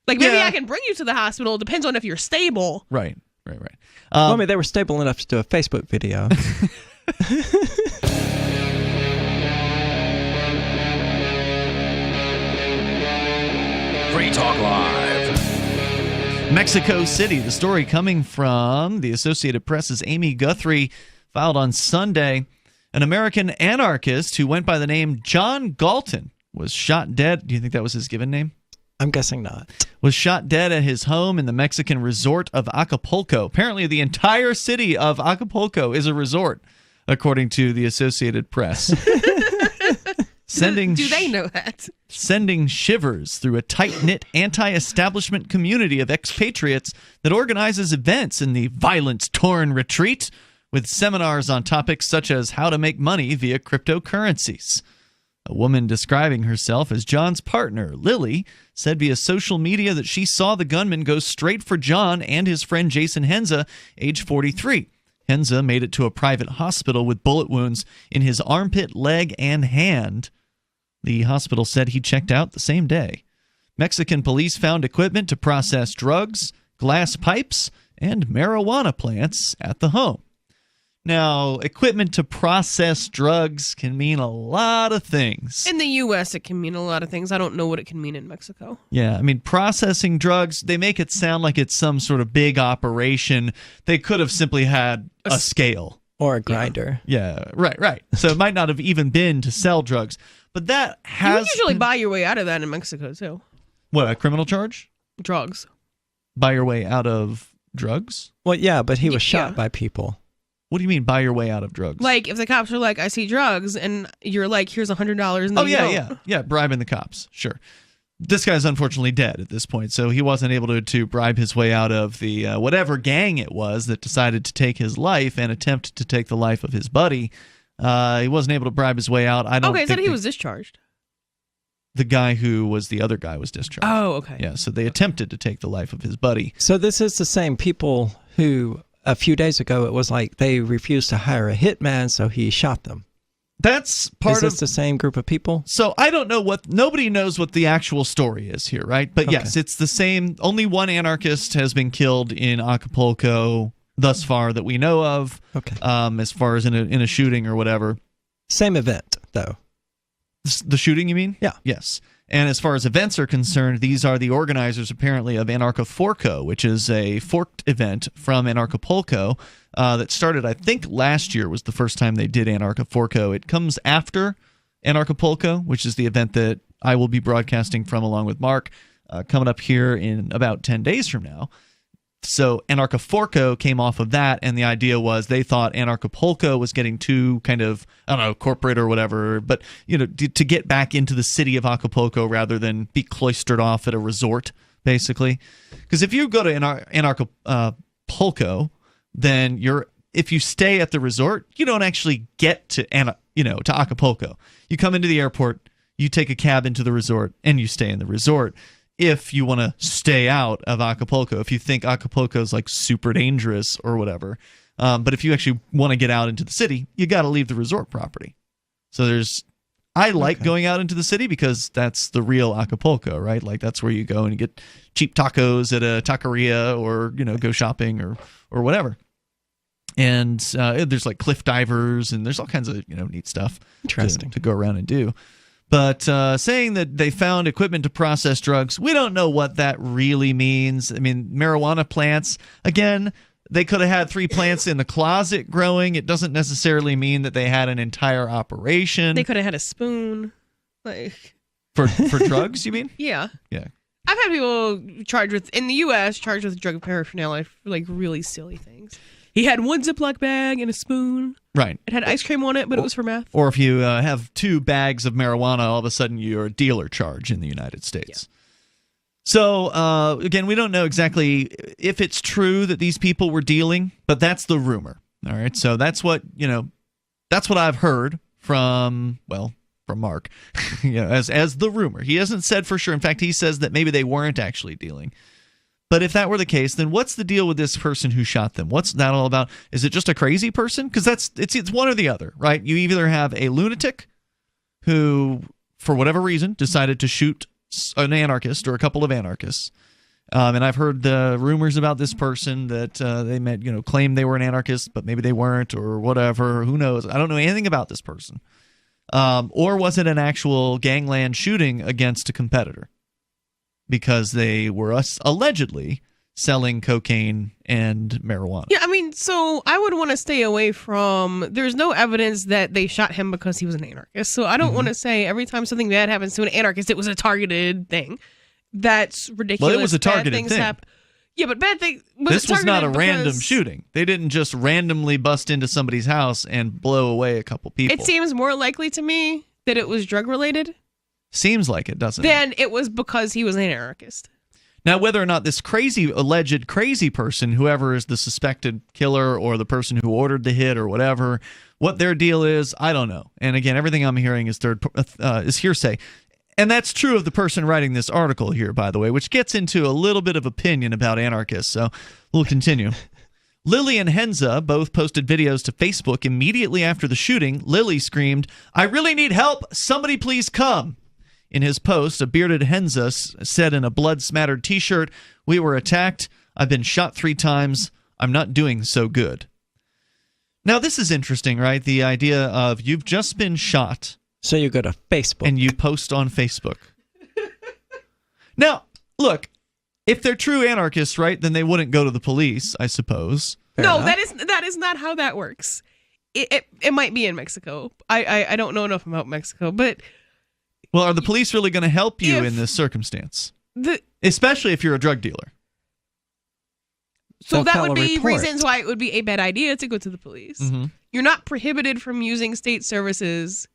Like, maybe I can bring you to the hospital. It depends on if you're stable. Right. I mean, they were stable enough to do a Facebook video. Free Talk Live. Mexico City. The story coming from the Associated Press's Amy Guthrie, filed on Sunday. An American anarchist who went by the name John Galton was shot dead. Do you think that was his given name? I'm guessing not. Was shot dead at his home in the Mexican resort of Acapulco. Apparently, the entire city of Acapulco is a resort, according to the Associated Press. Do they know that? Sending shivers through a tight-knit anti-establishment community of expatriates that organizes events in the violence-torn retreat with seminars on topics such as how to make money via cryptocurrencies. A woman describing herself as John's partner, Lily, said via social media that she saw the gunman go straight for John and his friend Jason Henza, age 43. Henza made it to a private hospital with bullet wounds in his armpit, leg, and hand. The hospital said he checked out the same day. Mexican police found equipment to process drugs, glass pipes, and marijuana plants at the home. Now, equipment to process drugs can mean a lot of things. In the U.S., it can mean a lot of things. I don't know what it can mean in Mexico. Yeah, I mean, processing drugs, they make it sound like it's some sort of big operation. They could have simply had a scale. Or a grinder. Yeah, right. So it might not have even been to sell drugs. But that has... You usually buy your way out of that in Mexico, too. What, a criminal charge? Drugs. Buy your way out of drugs? Well, yeah, but he was shot by people. What do you mean, buy your way out of drugs? Like, if the cops are like, I see drugs, and you're like, here's $100, and then yeah, bribing the cops, sure. This guy's unfortunately dead at this point, so he wasn't able to bribe his way out of the whatever gang it was that decided to take his life and attempt to take the life of his buddy. He wasn't able to bribe his way out. I don't think so he was discharged. The guy who was the other guy was discharged. Oh, okay. Yeah, so they attempted to take the life of his buddy. So this is the same people who... A few days ago, it was like they refused to hire a hitman, so he shot them. That's part of... Is this the same group of people? So I don't know what... Nobody knows what the actual story is here, right? But yes, it's the same... Only one anarchist has been killed in Acapulco thus far that we know of. Okay. As far as in a shooting or whatever. Same event, though. The shooting, you mean? Yeah. Yes. And as far as events are concerned, these are the organizers, apparently, of Anarchist, which is a forked event from Anarchapulco that started, I think, last year was the first time they did Anarchist. It comes after Anarchapulco, which is the event that I will be broadcasting from along with Mark coming up here in about 10 days from now. So Anarchist came off of that, and the idea was they thought Anarchapulco was getting too kind of, I don't know, corporate or whatever, but to get back into the city of Acapulco rather than be cloistered off at a resort, basically. Because if you go to Anarchapulco, then if you stay at the resort, you don't actually get to Acapulco. You come into the airport, you take a cab into the resort, and you stay in the resort. If you want to stay out of Acapulco, if you think Acapulco is like super dangerous or whatever. But if you actually want to get out into the city, you got to leave the resort property. So I like going out into the city because that's the real Acapulco, right? Like that's where you go and you get cheap tacos at a taqueria or, go shopping or whatever. And there's like cliff divers and there's all kinds of, neat stuff to go around and do. But saying that they found equipment to process drugs, we don't know what that really means. I mean, marijuana plants, again, they could have had 3 plants in the closet growing. It doesn't necessarily mean that they had an entire operation. They could have had a spoon. For drugs, you mean? Yeah. Yeah. I've had people in the U.S., charged with drug paraphernalia for really silly things. He had one Ziploc bag and a spoon. Right. It had ice cream on it, but it was for meth. Or if you have 2 bags of marijuana, all of a sudden you're a dealer charge in the United States. Yeah. So, again, we don't know exactly if it's true that these people were dealing, but that's the rumor. All right. So that's what I've heard from Mark, as the rumor. He hasn't said for sure. In fact, he says that maybe they weren't actually dealing. But if that were the case, then what's the deal with this person who shot them? What's that all about? Is it just a crazy person? Because it's one or the other, right? You either have a lunatic who, for whatever reason, decided to shoot an anarchist or a couple of anarchists. And I've heard the rumors about this person that they claimed they were an anarchist, but maybe they weren't or whatever. Who knows? I don't know anything about this person. Or was it an actual gangland shooting against a competitor? Because they were allegedly selling cocaine and marijuana. Yeah, I mean, so I would want to stay away from. There's no evidence that they shot him because he was an anarchist. So I don't want to say every time something bad happens to an anarchist, it was a targeted thing. That's ridiculous. Well, it was a targeted thing. Yeah, but bad thing. This was not a random shooting. They didn't just randomly bust into somebody's house and blow away a couple people. It seems more likely to me that it was drug related. Seems like it, doesn't it? Then it was because he was an anarchist. Now, whether or not this alleged crazy person, whoever is the suspected killer or the person who ordered the hit or whatever, what their deal is, I don't know. And again, everything I'm hearing is hearsay. And that's true of the person writing this article here, by the way, which gets into a little bit of opinion about anarchists. So we'll continue. Lily and Henza both posted videos to Facebook immediately after the shooting. Lily screamed, "I really need help. Somebody please come." In his post, a bearded Henza said in a blood-smattered T-shirt, "We were attacked. I've been shot 3 times. I'm not doing so good." Now, this is interesting, right? The idea of you've just been shot. So you go to Facebook. And you post on Facebook. Now, look, if they're true anarchists, right, then they wouldn't go to the police, I suppose. Fair enough. That is not how that works. It might be in Mexico. I don't know enough about Mexico, but... Well, are the police really going to help you in this circumstance? Especially if you're a drug dealer. So that would be reasons why it would be a bad idea to go to the police. Mm-hmm. You're not prohibited from using state services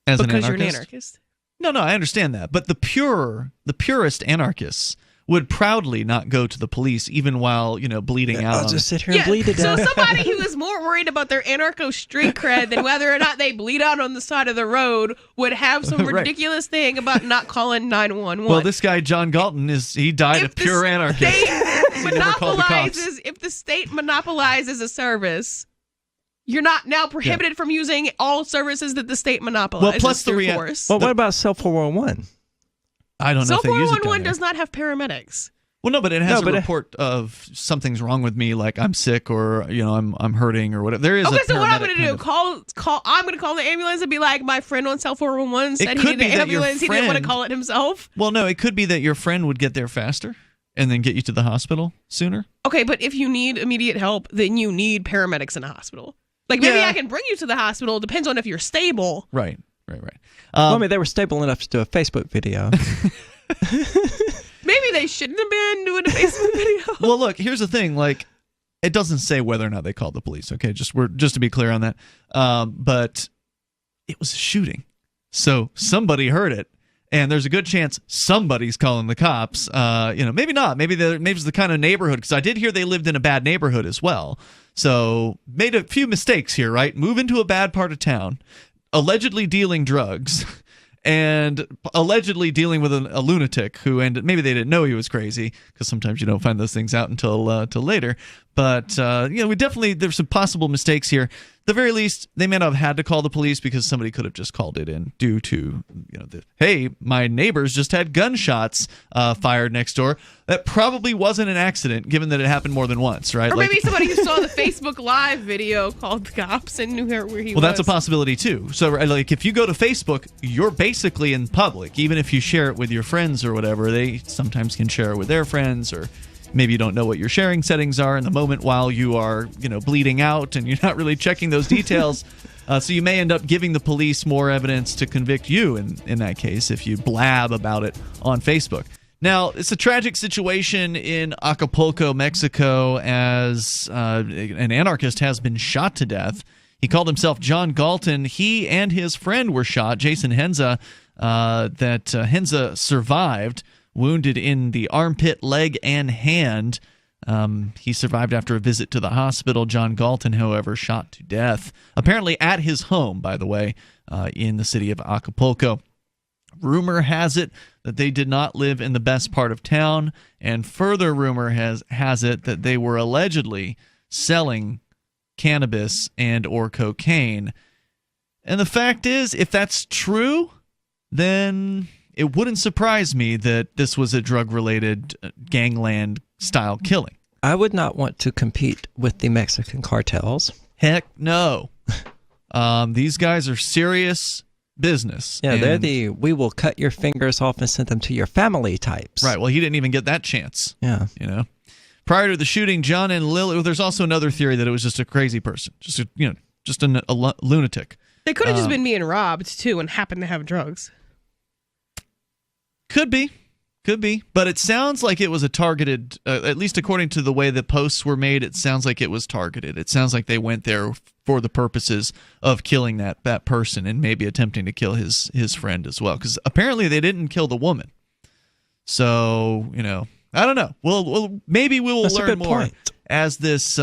because you're an anarchist. No, I understand that. But the purest anarchists would proudly not go to the police even while, bleeding out. I'll just sit here and bleed to death. So somebody who is more worried about their anarcho street cred than whether or not they bleed out on the side of the road would have some ridiculous thing about not calling 911. Well, this guy, John Galton, he died a pure anarchist. If the state monopolizes a service, you're not now prohibited from using all services that the state monopolizes. Well, plus what about Cell 411? I don't know if they use it. Cell 411 does not have paramedics. Well, no, but it has a report of something's wrong with me, like I'm sick or I'm hurting or whatever. There is. Okay, so what I'm going to do? I'm going to call the ambulance and be like, my friend on Cell 411 said he needed an ambulance. He didn't want to call it himself. Well, no, it could be that your friend would get there faster and then get you to the hospital sooner. Okay, but if you need immediate help, then you need paramedics in a hospital. Like maybe I can bring you to the hospital. It depends on if you're stable. Right. They were stable enough to do a Facebook video. Maybe they shouldn't have been doing a Facebook video. Well, look, here's the thing. Like, it doesn't say whether or not they called the police. Okay, just to be clear on that. But it was a shooting, so somebody heard it, and there's a good chance somebody's calling the cops. Maybe not. Maybe it's the kind of neighborhood, because I did hear they lived in a bad neighborhood as well. So made a few mistakes here, right? Move into a bad part of town, allegedly dealing drugs, and allegedly dealing with a lunatic who ended. Maybe they didn't know he was crazy, because sometimes you don't find those things out until later. But there's some possible mistakes here. At the very least, they may not have had to call the police because somebody could have just called it in due to hey, my neighbors just had gunshots fired next door. That probably wasn't an accident, given that it happened more than once, right? Or maybe somebody who saw the Facebook Live video called the cops and knew where he was. Well, that's a possibility too. So, like, if you go to Facebook, you're basically in public. Even if you share it with your friends or whatever, they sometimes can share it with their friends, or maybe you don't know what your sharing settings are in the moment while you are, bleeding out, and you're not really checking those details. So you may end up giving the police more evidence to convict you in that case if you blab about it on Facebook. Now, it's a tragic situation in Acapulco, Mexico, as an anarchist has been shot to death. He called himself John Galton. He and his friend were shot, Jason Henza. Henza survived, wounded in the armpit, leg, and hand. He survived after a visit to the hospital. John Galton, however, shot to death, apparently at his home, by the way, in the city of Acapulco. Rumor has it that they did not live in the best part of town, and further rumor has it that they were allegedly selling cannabis and or cocaine. And the fact is, if that's true, then it wouldn't surprise me that this was a drug-related gangland-style killing. I would not want to compete with the Mexican cartels. Heck no. These guys are serious business. Yeah, they're the we will cut your fingers off and send them to your family types. Right. Well, he didn't even get that chance. Yeah. You know, prior to the shooting, John and Lily. Well, there's also another theory that it was just a crazy person, just a lunatic. They could have just been being robbed too, and happened to have drugs. Could be. But it sounds like it was a targeted. At least according to the way the posts were made, it sounds like it was targeted. It sounds like they went there for the purposes of killing that person and maybe attempting to kill his friend as well. Because apparently they didn't kill the woman. So I don't know. Maybe we will learn more as this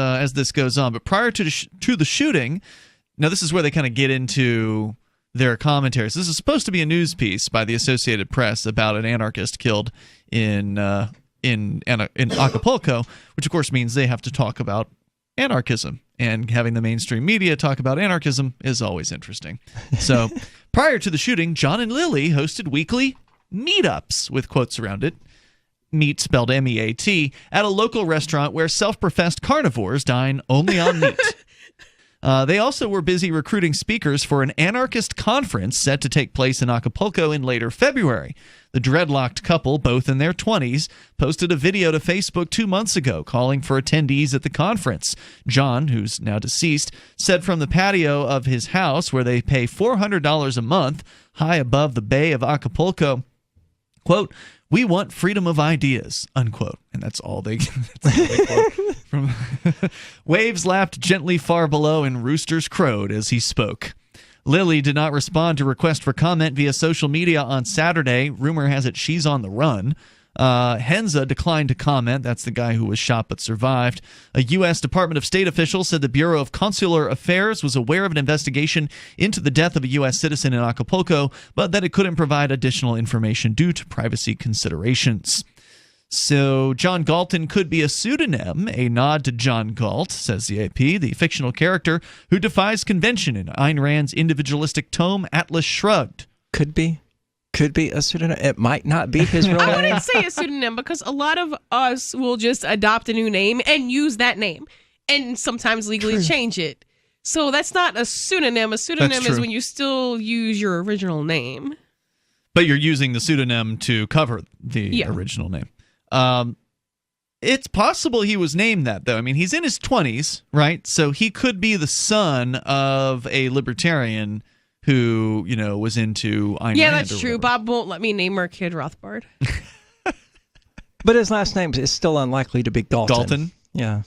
goes on. But prior to the shooting, now this is where they kind of get into their commentaries. This is supposed to be a news piece by the Associated Press about an anarchist killed in Acapulco, which of course means they have to talk about anarchism, and having the mainstream media talk about anarchism is always interesting. So prior to the shooting, John and Lily hosted weekly meetups with quotes around it, meat spelled M-E-A-T, at a local restaurant where self-professed carnivores dine only on meat. They also were busy recruiting speakers for an anarchist conference set to take place in Acapulco in later February. The dreadlocked couple, both in their 20s, posted a video to Facebook 2 months ago calling for attendees at the conference. John, who's now deceased, said from the patio of his house, where they pay $400 a month, high above the bay of Acapulco, quote, "We want freedom of ideas," unquote. And that's all they quote from. Waves laughed gently far below and roosters crowed as he spoke. Lily did not respond to request for comment via social media on Saturday. Rumor has it she's on the run. Henza declined to comment. That's the guy who was shot but survived. A U.S. Department of State official said the Bureau of Consular Affairs was aware of an investigation into the death of a U.S. citizen in Acapulco, but that it couldn't provide additional information due to privacy considerations. So John Galton could be a pseudonym, a nod to John Galt, says the AP, the fictional character who defies convention in Ayn Rand's individualistic tome Atlas Shrugged. Could be a pseudonym. It might not be his real name. I wouldn't say a pseudonym because a lot of us will just adopt a new name and use that name and sometimes legally change it. So that's not a pseudonym. A pseudonym is when you still use your original name. But you're using the pseudonym to cover the original name. It's possible he was named that, though. I mean, he's in his 20s, right? So he could be the son of a libertarian who, was into Ayn Rand. Yeah, that's true. Bob won't let me name our kid Rothbard. But his last name is still unlikely to be Galton. Galton? Yeah.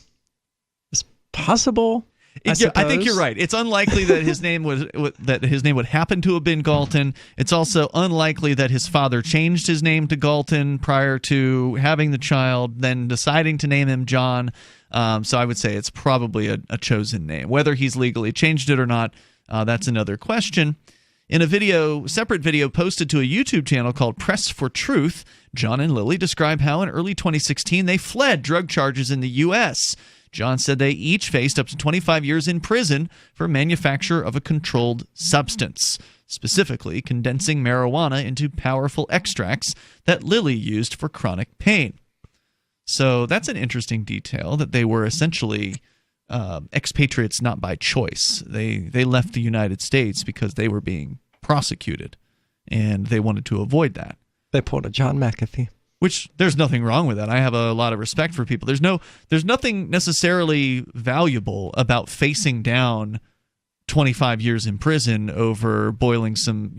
It's possible. I think you're right. It's unlikely that his name would happen to have been Galton. It's also unlikely that his father changed his name to Galton prior to having the child, then deciding to name him John. So I would say it's probably a chosen name. Whether he's legally changed it or not, that's another question. In a separate video posted to a YouTube channel called Press for Truth, John and Lily describe how in early 2016 they fled drug charges in the U.S. John said they each faced up to 25 years in prison for manufacture of a controlled substance, specifically condensing marijuana into powerful extracts that Lily used for chronic pain. So that's an interesting detail, that they were essentially expatriates not by choice. They left the United States because they were being prosecuted, and they wanted to avoid that. They pulled a John McAfee. Which, there's nothing wrong with that. I have a lot of respect for people. There's nothing necessarily valuable about facing down 25 years in prison over boiling some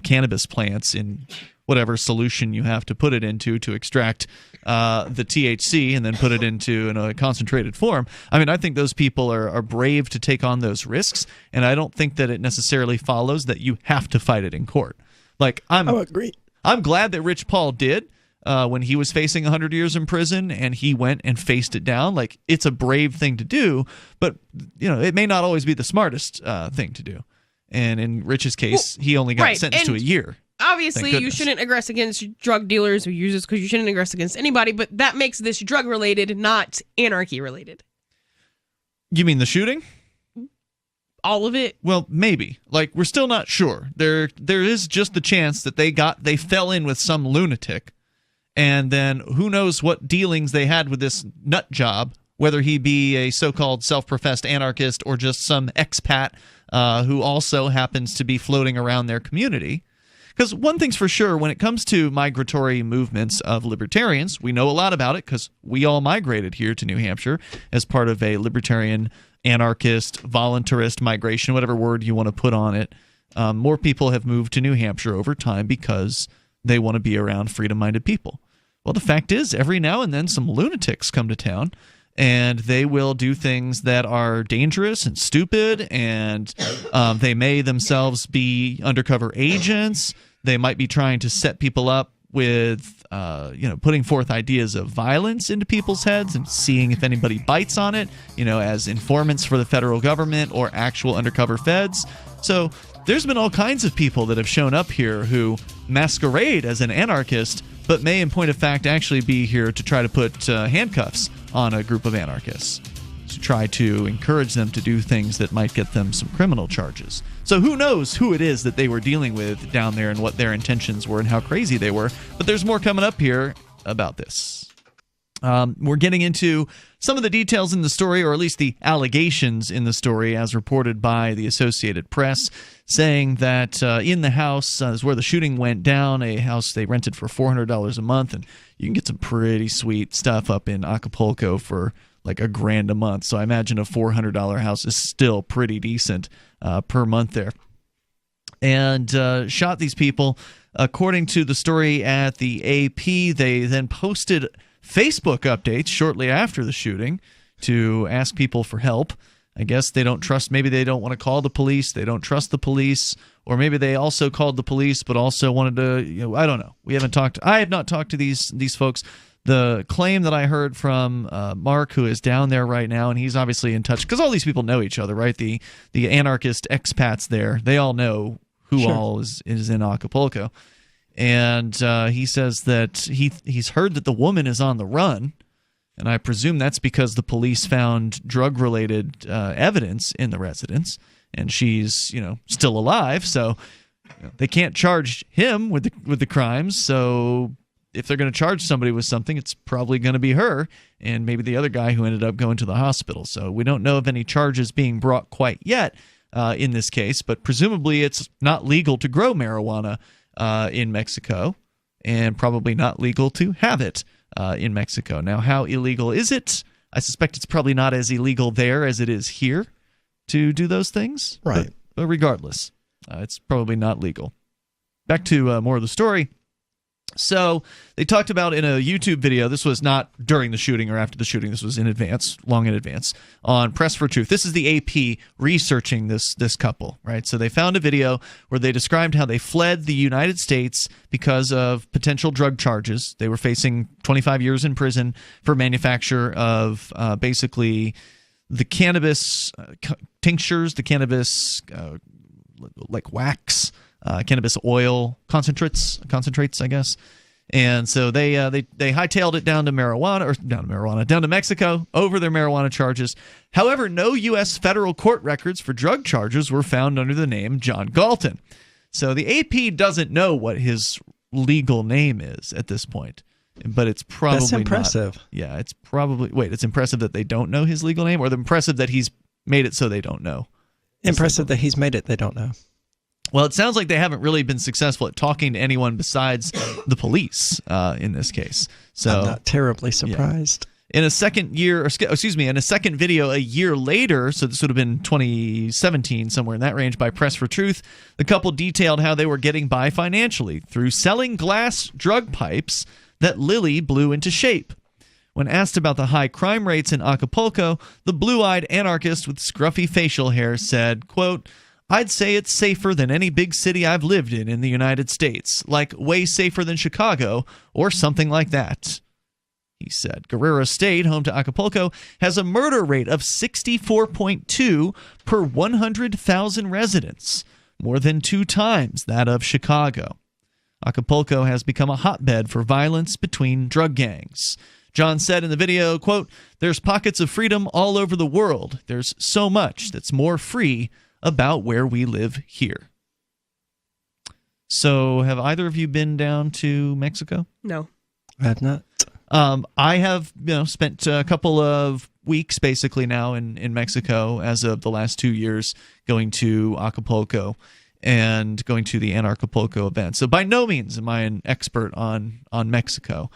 cannabis plants in whatever solution you have to put it into to extract the THC and then put it into in a concentrated form. I mean, I think those people are brave to take on those risks, and I don't think that it necessarily follows that you have to fight it in court. I agree. I'm glad that Rich Paul did when he was facing 100 years in prison and he went and faced it down. It's a brave thing to do, but it may not always be the smartest thing to do. And in Rich's case, he only got sentenced to a year. Obviously, you shouldn't aggress against drug dealers or users because you shouldn't aggress against anybody, but that makes this drug-related, not anarchy-related. You mean the shooting? all of it? Well, maybe. Like, we're still not sure. There is just the chance that they fell in with some lunatic, and then who knows what dealings they had with this nut job, whether he be a so-called self-professed anarchist or just some expat who also happens to be floating around their community. Because one thing's for sure, when it comes to migratory movements of libertarians, we know a lot about it because we all migrated here to New Hampshire as part of a libertarian, anarchist, voluntarist migration, whatever word you want to put on it. More people have moved to New Hampshire over time because they want to be around freedom-minded people. Well, the fact is, every now and then some lunatics come to town, and they will do things that are dangerous and stupid, and they may themselves be undercover agents. They might be trying to set people up with, putting forth ideas of violence into people's heads and seeing if anybody bites on it, as informants for the federal government or actual undercover feds. So there's been all kinds of people that have shown up here who masquerade as an anarchist, but may in point of fact actually be here to try to put handcuffs on a group of anarchists, to try to encourage them to do things that might get them some criminal charges. So who knows who it is that they were dealing with down there and what their intentions were and how crazy they were. But there's more coming up here about this. We're getting into some of the details in the story, or at least the allegations in the story, as reported by the Associated Press, saying that in the house is where the shooting went down, a house they rented for $400 a month, and you can get some pretty sweet stuff up in Acapulco for like $1,000 a month. So I imagine a $400 house is still pretty decent per month there. And shot these people. According to the story at the AP, they then posted Facebook updates shortly after the shooting to ask people for help. I guess they don't trust, maybe they don't want to call the police, they don't trust the police, or maybe they also called the police but also wanted to, I don't know. I have not talked to these folks. The claim that I heard from Mark, who is down there right now, and he's obviously in touch, because all these people know each other, right? The anarchist expats there, they all know who all is in Acapulco. And he says that he's heard that the woman is on the run, and I presume that's because the police found drug-related evidence in the residence, and she's still alive, so they can't charge him with the crimes. So if they're going to charge somebody with something, it's probably going to be her and maybe the other guy who ended up going to the hospital. So we don't know of any charges being brought quite yet in this case, but presumably it's not legal to grow marijuana in Mexico, and probably not legal to have it in Mexico. Now, how illegal is it? I suspect it's probably not as illegal there as it is here to do those things. Right. But regardless, it's probably not legal. Back to more of the story. So they talked about in a YouTube video, this was not during the shooting or after the shooting, this was in advance, long in advance, on Press for Truth. This is the AP researching this couple, right? So they found a video where they described how they fled the United States because of potential drug charges. They were facing 25 years in prison for manufacture of basically the cannabis tinctures, the cannabis like wax, cannabis oil concentrates, I guess. And so they hightailed it down to Mexico over their marijuana charges. However, no U.S. federal court records for drug charges were found under the name John Galton. So the AP doesn't know what his legal name is at this point. But it's probably That's impressive. It's probably it's impressive that they don't know his legal name, or impressive that he's made it so they don't know. Impressive that he's made it they don't know. Well, it sounds like they haven't really been successful at talking to anyone besides the police in this case. So I'm not terribly surprised. Yeah. In a second video a year later, so this would have been 2017, somewhere in that range, by Press for Truth, the couple detailed how they were getting by financially through selling glass drug pipes that Lily blew into shape. When asked about the high crime rates in Acapulco, the blue-eyed anarchist with scruffy facial hair said, quote, "I'd say it's safer than any big city I've lived in the United States, like way safer than Chicago or something like that." He said Guerrero State, home to Acapulco, has a murder rate of 64.2 per 100,000 residents, more than 2 times that of Chicago. Acapulco has become a hotbed for violence between drug gangs. John said in the video, quote, "There's pockets of freedom all over the world. There's so much that's more free about where we live here. So, have either of you been down to Mexico? No. I have not. I have spent a couple of weeks basically now in Mexico as of the last 2 years, going to Acapulco and going to the Anarchist event. So by no means am I an expert on Mexico.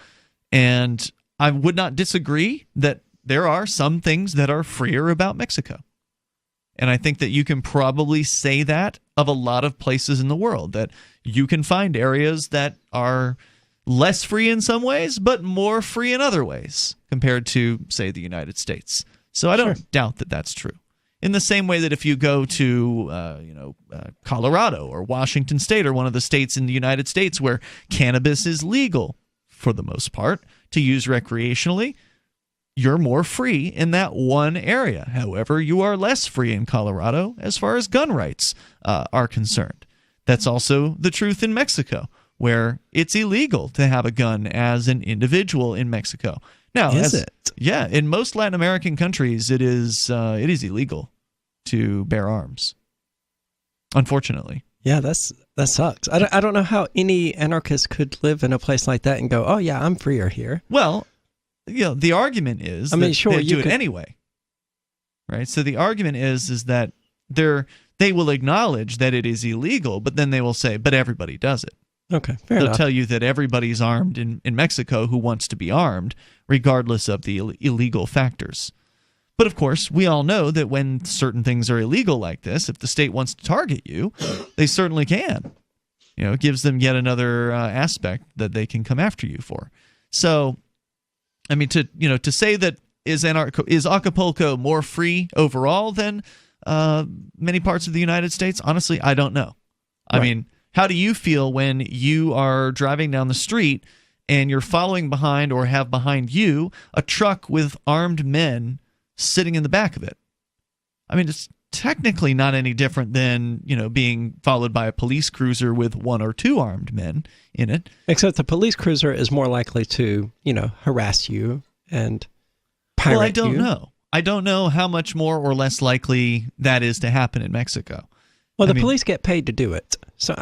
And I would not disagree that there are some things that are freer about Mexico. And I think that you can probably say that of a lot of places in the world, that you can find areas that are less free in some ways, but more free in other ways compared to, say, the United States. So I don't doubt that that's true. In the same way that if you go to, Colorado or Washington State or one of the states in the United States where cannabis is legal, for the most part, to use recreationally, you're more free in that one area. However, you are less free in Colorado as far as gun rights are concerned. That's also the truth in Mexico, where it's illegal to have a gun as an individual in Mexico. Now, is it? Yeah, in most Latin American countries, it is illegal to bear arms. Unfortunately. Yeah, that sucks. I don't know how any anarchist could live in a place like that and go, oh yeah, I'm freer here. Well, the argument is that they do it anyway, right? So the argument is that they will acknowledge that it is illegal, but then they will say, but everybody does it. Okay, fair They'll enough. tell you that everybody's armed in Mexico who wants to be armed, regardless of the illegal factors. But of course, we all know that when certain things are illegal like this, if the state wants to target you, they certainly can. It gives them yet another aspect that they can come after you for. So, I mean, to say that is Acapulco more free overall than many parts of the United States? Honestly, I don't know. I mean, how do you feel when you are driving down the street and you're following behind or have behind you a truck with armed men sitting in the back of it? I mean, it's technically not any different than, being followed by a police cruiser with one or two armed men in it. Except the police cruiser is more likely to, harass you and pirate you. Well, I don't know. I don't know how much more or less likely that is to happen in Mexico. Well, the police get paid to do it. So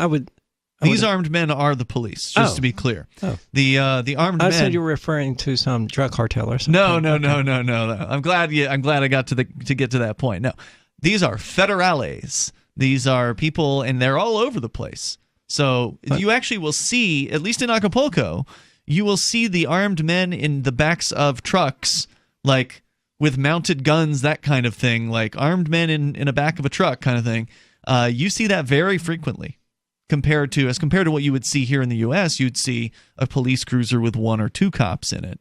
These armed men are the police, just to be clear. Oh. The armed men. I said you were referring to some drug cartel or something. No. I'm glad I got to get to that point. No. These are federales. These are people, and they're all over the place. So you actually will see, at least in Acapulco, you will see the armed men in the backs of trucks, like with mounted guns, that kind of thing, like armed men in a back of a truck kind of thing. You see that very frequently. Compared to what you would see here in the U.S., you'd see a police cruiser with one or two cops in it.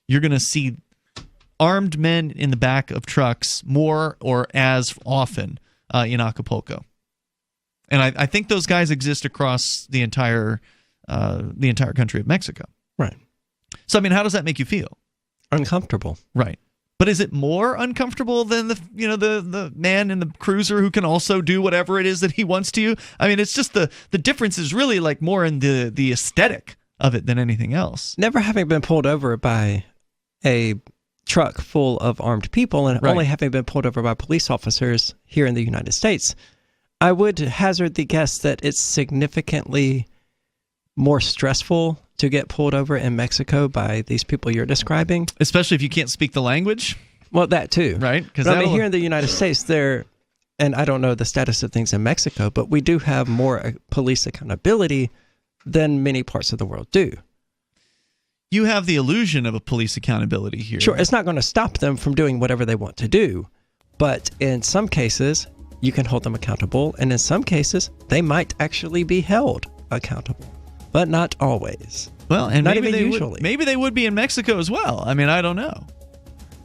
You're going to see armed men in the back of trucks more or as often in Acapulco, and I think those guys exist across the entire country of Mexico. Right. So I mean, how does that make you feel? Uncomfortable. Right. But is it more uncomfortable than the man in the cruiser who can also do whatever it is that he wants to? I mean, it's just the difference is really like more in the aesthetic of it than anything else. Never having been pulled over by a truck full of armed people and only having been pulled over by police officers here in the United States, I would hazard the guess that it's significantly more stressful to get pulled over in Mexico by these people you're describing. Especially if you can't speak the language. Well, that too. Right. But I mean, here in the United States, and I don't know the status of things in Mexico, but we do have more police accountability than many parts of the world do. You have the illusion of a police accountability here. Sure, it's not going to stop them from doing whatever they want to do. But in some cases, you can hold them accountable. And in some cases, they might actually be held accountable. But not always. Well, and not even usually. Maybe they would be in Mexico as well. I mean, I don't know.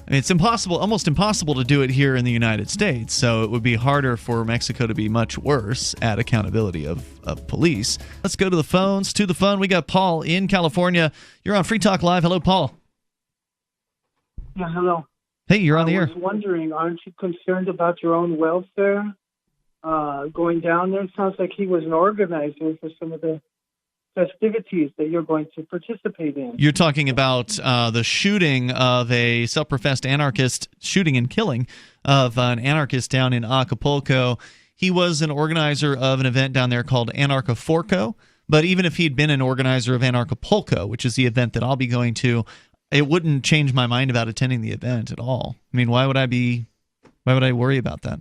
I mean, it's almost impossible to do it here in the United States. So it would be harder for Mexico to be much worse at accountability of police. Let's go to the phones. To the phone, we got Paul in California. You're on Free Talk Live. Hello, Paul. Yeah, hello. Hey, you're on the air. I was wondering, aren't you concerned about your own welfare going down there? It sounds like he was an organizer for some of the festivities that you're going to participate in. You're talking about the shooting of a self-professed anarchist, shooting and killing of an anarchist down in Acapulco. he was an organizer of an event down there called Anarchist. But even if he'd been an organizer of Anarchapulco, which is the event that I'll be going to, it wouldn't change my mind about attending the event at all. I mean, why would I worry about that?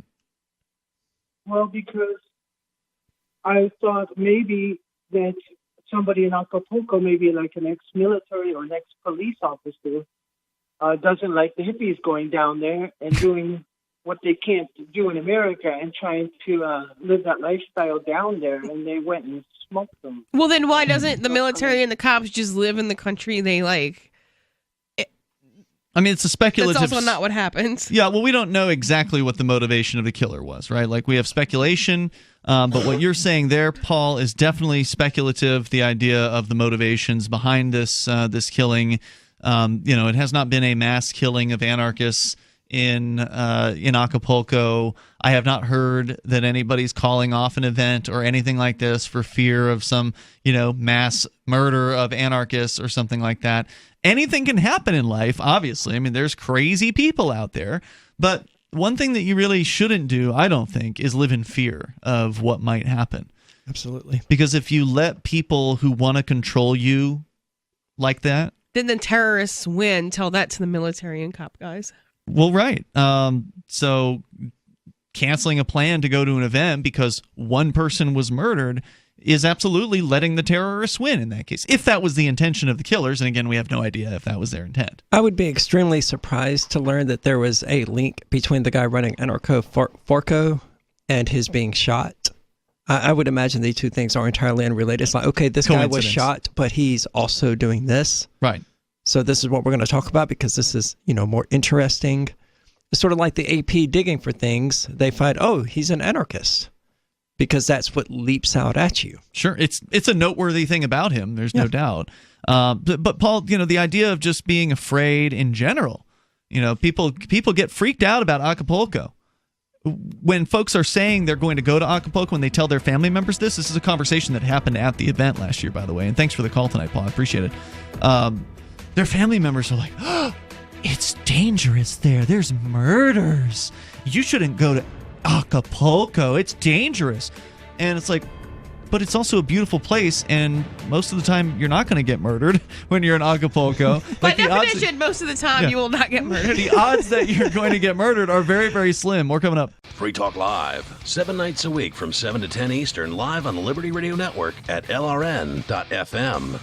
Well, because I thought maybe that somebody in Acapulco, maybe like an ex-military or an ex-police officer, doesn't like the hippies going down there and doing what they can't do in America and trying to live that lifestyle down there, and they went and smoked them. Well, then why doesn't the military and the cops just live in the country they like? I mean, it's a speculative... That's also not what happens. Yeah, well, we don't know exactly what the motivation of the killer was, right? Like, we have speculation, but what you're saying there, Paul, is definitely speculative, the idea of the motivations behind this killing. It has not been a mass killing of anarchists in Acapulco. I have not heard that anybody's calling off an event or anything like this for fear of some, mass murder of anarchists or something like that. Anything can happen in life, obviously. I mean, there's crazy people out there. But one thing that you really shouldn't do, I don't think, is live in fear of what might happen. Absolutely. Because if you let people who want to control you like that... Then the terrorists win. Tell that to the military and cop guys. Well, right. So canceling a plan to go to an event because one person was murdered is absolutely letting the terrorists win in that case, if that was the intention of the killers. And again, we have no idea if that was their intent. I would be extremely surprised to learn that there was a link between the guy running Anarchapulco and his being shot. I would imagine the two things are entirely unrelated. It's like, okay, this guy was shot, but he's also doing this. Right. So this is what we're going to talk about because this is, more interesting. It's sort of like the AP digging for things. They find, oh, he's an anarchist. Because that's what leaps out at you. Sure, it's a noteworthy thing about him. There's no doubt. But Paul, the idea of just being afraid in general, people get freaked out about Acapulco. When folks are saying they're going to go to Acapulco, when they tell their family members this is a conversation that happened at the event last year, by the way. And thanks for the call tonight, Paul. I appreciate it. Their family members are like, oh, it's dangerous there. There's murders. You shouldn't go to Acapulco, it's dangerous. And it's like, but it's also a beautiful place, and most of the time you're not going to get murdered when you're in Acapulco. By definition, most of the time you will not get murdered. The odds that you're going to get murdered are very, very slim. More coming up. Free Talk Live, 7 nights a week from 7 to 10 Eastern, live on the Liberty Radio Network at LRN.FM.